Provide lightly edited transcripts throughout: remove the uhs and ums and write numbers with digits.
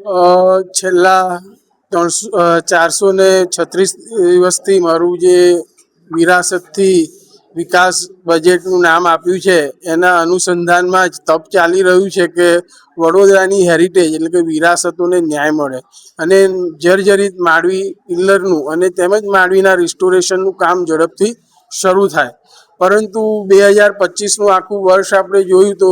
છેલ્લા 436 દિવસથી મારું જે વિરાસતથી વિકાસ બજેટનું નામ આપ્યું છે એના અનુસંધાનમાં જ તપ ચાલી રહ્યું છે કે વડોદરાની હેરિટેજ એટલે કે વિરાસતોને ન્યાય મળે અને જર્જરિત માંડવી પિલ્લરનું અને તેમજ માંડવીના રિસ્ટોરેશનનું કામ ઝડપથી શરૂ થાય. પરંતુ 2025નું આખું વર્ષ આપણે જોયું તો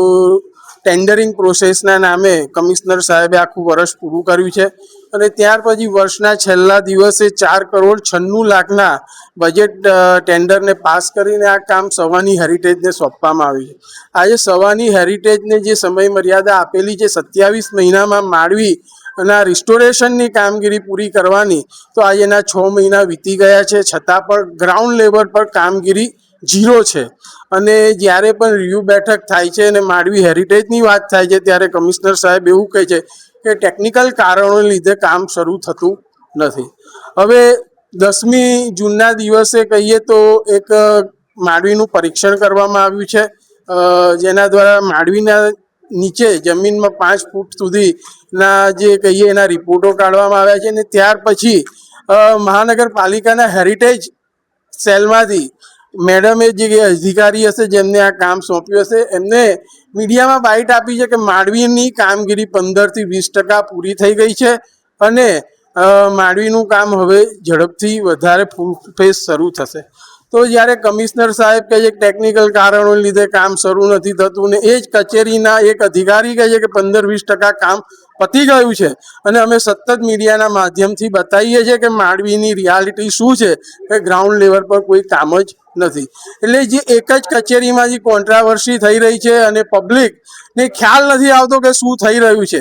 ટેન્ડરિંગ પ્રોસેસના નામે કમિશનર સાહેબે આખું વર્ષ પૂરું કર્યું છે અને ત્યાર પછી વર્ષના છેલ્લા દિવસે 4,96,00,000ના બજેટ ટેન્ડરને પાસ કરીને આ કામ સવાની હેરિટેજને સોંપવામાં આવ્યું છે. આજે સવાની હેરિટેજને જે સમય મર્યાદા આપેલી છે 27 મહિનામાં માંડવી અને આ રિસ્ટોરેશનની કામગીરી પૂરી કરવાની, તો આજે એના 6 મહિના વીતી ગયા છે છતાં પણ ગ્રાઉન્ડ લેવલ પર કામગીરી ઝીરો છે. અને જ્યારે પણ રિવ્યુ બેઠક થાય છે અને માંડવી હેરિટેજની વાત થાય છે ત્યારે કમિશનર સાહેબ એવું કહે છે કે ટેકનિકલ કારણોને લીધે કામ શરૂ થતું નથી. હવે 10મી જૂનના દિવસે કહીએ તો એક માંડવીનું પરીક્ષણ કરવામાં આવ્યું છે, જેના દ્વારા માંડવીના નીચે જમીનમાં 5 ફૂટ સુધીના જે કહીએ એના રિપોર્ટો કાઢવામાં આવ્યા છે અને ત્યાર પછી મહાનગરપાલિકાના હેરિટેજ સેલમાંથી મેડમે જે અધિકારી હશે જેમને આ કામ સોંપ્યું હશે એમને મીડિયામાં બાઇટ આપી છે કે માંડવીની કામગીરી 15થી 20% પૂરી થઈ ગઈ છે અને માંડવીનું કામ હવે ઝડપથી વધારે ફૂલ ફેઝ શરૂ થશે. તો જ્યારે કમિશનર સાહેબ કહે છે કે ટેકનિકલ કારણોને લીધે કામ શરૂ નથી થતું ને એ જ કચેરીના એક અધિકારી કહે છે કે 15-20% કામ પતી ગયું છે અને અમે સતત મીડિયાના માધ્યમથી બતાવીએ છીએ કે માંડવીની રિયાલિટી શું છે કે ગ્રાઉન્ડ લેવલ પર કોઈ કામ જ નથી. એટલે જે એક જ કચેરીમાં જે કોન્ટ્રાવર્સી થઈ રહી છે અને પબ્લિકને ખ્યાલ નથી આવતો કે શું થઈ રહ્યું છે.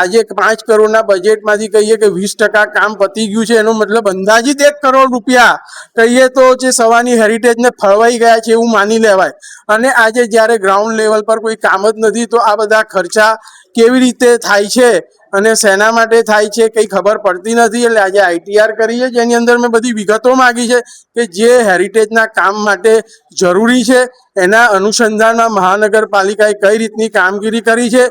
આજે 5 કરોડના બજેટમાંથી કહીએ કે 20% કામ પતી ગયું છે, એનો મતલબ અંદાજિત 1 કરોડ રૂપિયા કહીએ તો જે સવાની હેરિટેજને ફળવાઈ ગયા છે એવું માની લેવાય. અને આજે જ્યારે ગ્રાઉન્ડ લેવલ પર કોઈ કામ જ નથી તો આ બધા ખર્ચા કેવી રીતે થાય છે અને શેના માટે થાય છે કંઈ ખબર પડતી નથી. એટલે આજે ITR કરી છે જેની અંદર મેં બધી વિગતો માગી છે કે જે હેરિટેજના કામ માટે જરૂરી છે એના અનુસંધાનમાં મહાનગરપાલિકાએ કઈ રીતની કામગીરી કરી છે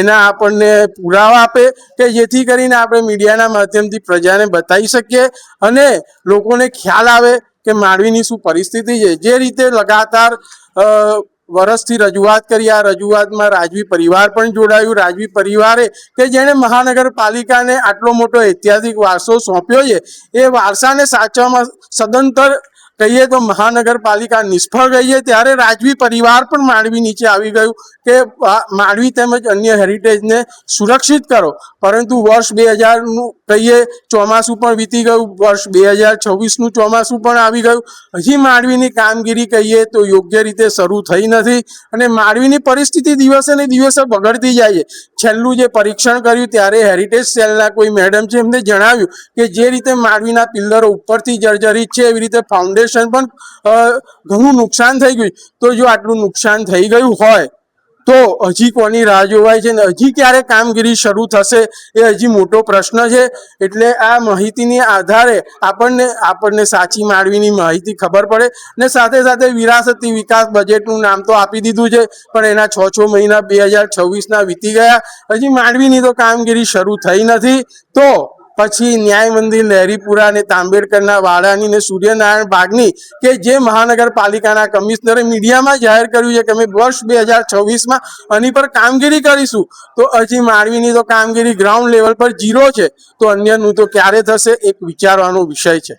એના આપણને પુરાવા આપે કે જેથી કરીને આપણે મીડિયાના માધ્યમથી પ્રજાને બતાવી શકીએ અને લોકોને ખ્યાલ આવે કે માંડવીની શું પરિસ્થિતિ છે. જે રીતે લગાતાર વર્ષથી રજૂઆત કરી, આ રજૂઆતમાં રાજવી પરિવાર પણ જોડાયું. રાજવી પરિવારે કે જેણે મહાનગરપાલિકાને આટલો મોટો ઐતિહાસિક વારસો સોંપ્યો છે એ વારસાને સાચવવામાં સદંતર કહીએ તો મહાનગરપાલિકા નિષ્ફળ ગઈ છે. ત્યારે રાજવી પરિવાર પણ માંડવી નીચે આવી ગયું કે માંડવી તેમજ અન્ય હેરિટેજને સુરક્ષિત કરો. પરંતુ વર્ષ 2000નું કહીએ ચોમાસું પણ વીતી ગયું, વર્ષ 2026નું ચોમાસું પણ આવી ગયું, હજી માંડવીની કામગીરી કહીએ તો યોગ્ય રીતે શરૂ થઈ નથી અને માંડવીની પરિસ્થિતિ દિવસે ને દિવસે બગડતી જાય છે. છેલ્લું જે પરીક્ષણ કર્યું ત્યારે હેરિટેજ સેલના કોઈ મેડમ છે એમને જણાવ્યું કે જે રીતે માંડવીના પિલ્લરો ઉપરથી જર્જરિત છે એવી રીતે ફાઉન્ડેશન પણ ઘણું નુકસાન થઈ ગયું. તો જો આટલું નુકસાન થઈ ગયું હોય તો હજી કોની રાહ જોવાય છે ને હજી ક્યારે કામગીરી શરૂ થશે એ હજી મોટો પ્રશ્ન છે. એટલે આ માહિતીની આધારે આપણને સાચી માંડવીની માહિતી ખબર પડે ને સાથે સાથે વિરાસતી વિકાસ બજેટનું નામ તો આપી દીધું છે પણ એના 6 મહિના 2026ના વીતી ગયા, હજી માંડવીની તો કામગીરી શરૂ થઈ નથી. તો પછી ન્યાય મંદિર, લહેરીપુરા અને તાંબેડકરના વાડાની ને સૂર્યનારાયણ બાગની કે જે મહાનગરપાલિકાના કમિશનરે મીડિયામાં જાહેર કર્યું છે કે અમે વર્ષ 2026માં આની પર કામગીરી કરીશું, તો હજી માંડવીની તો કામગીરી ગ્રાઉન્ડ લેવલ પર ઝીરો છે. તો અન્યનું તો ક્યારે થશે એક વિચારવાનો વિષય છે.